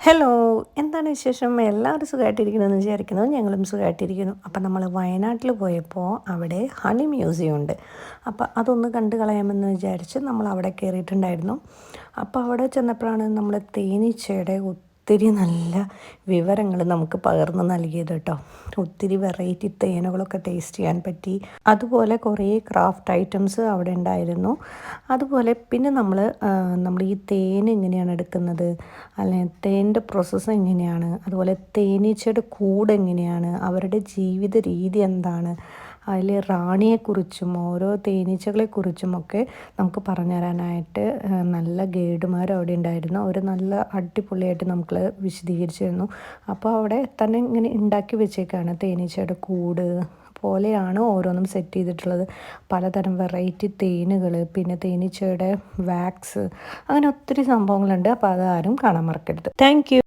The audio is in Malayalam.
ഹലോ, എന്താണ് വിശേഷം? എല്ലാവരും സുഖമായിട്ടിരിക്കണമെന്ന് വിചാരിക്കുന്നു. ഞങ്ങളും സുഖമായിട്ടിരിക്കുന്നു. അപ്പം നമ്മൾ വയനാട്ടിൽ പോയപ്പോൾ അവിടെ ഹണി മ്യൂസിയം ഉണ്ട്. അപ്പോൾ അതൊന്ന് കണ്ടു കളയാമെന്ന് വിചാരിച്ച് നമ്മൾ അവിടെ കയറിയിട്ടുണ്ടായിരുന്നു. അപ്പോൾ അവിടെ ചെന്നപ്പോഴാണ് നമ്മൾ തേനീച്ചയുടെ ഒത്തിരി നല്ല വിവരങ്ങൾ നമുക്ക് പകർന്ന് നൽകിയത് കേട്ടോ. ഒത്തിരി വെറൈറ്റി തേനുകളൊക്കെ ടേസ്റ്റ് ചെയ്യാൻ പറ്റി. അതുപോലെ കുറേ ക്രാഫ്റ്റ് ഐറ്റംസ് അവിടെ ഉണ്ടായിരുന്നു. അതുപോലെ പിന്നെ നമ്മൾ ഈ തേൻ എങ്ങനെയാണ് എടുക്കുന്നത്, അല്ലെങ്കിൽ തേൻ്റെ പ്രോസസ്സ് എങ്ങനെയാണ്, അതുപോലെ തേനീച്ചയുടെ കൂട് എങ്ങനെയാണ്, അവരുടെ ജീവിത രീതി എന്താണ്, അതിൽ റാണിയെക്കുറിച്ചും ഓരോ തേനീച്ചകളെക്കുറിച്ചുമൊക്കെ നമുക്ക് പറഞ്ഞു തരാനായിട്ട് നല്ല ഗൈഡുമാർ അവിടെ ഉണ്ടായിരുന്നു. അവർ നല്ല അടിപൊളിയായിട്ട് നമുക്ക് വിശദീകരിച്ചു തന്നു. അപ്പോൾ അവിടെ തന്നെ ഇങ്ങനെ ഉണ്ടാക്കി വെച്ചേക്കാണ് തേനീച്ചയുടെ കൂട് പോലെയാണ് ഓരോന്നും സെറ്റ് ചെയ്തിട്ടുള്ളത്. പലതരം വെറൈറ്റി തേനുകൾ, പിന്നെ തേനീച്ചയുടെ വാക്സ്, അങ്ങനെ ഒത്തിരി സംഭവങ്ങളുണ്ട്. അപ്പോൾ അതാരും കാണാൻ മറക്കരുത്. Thank you.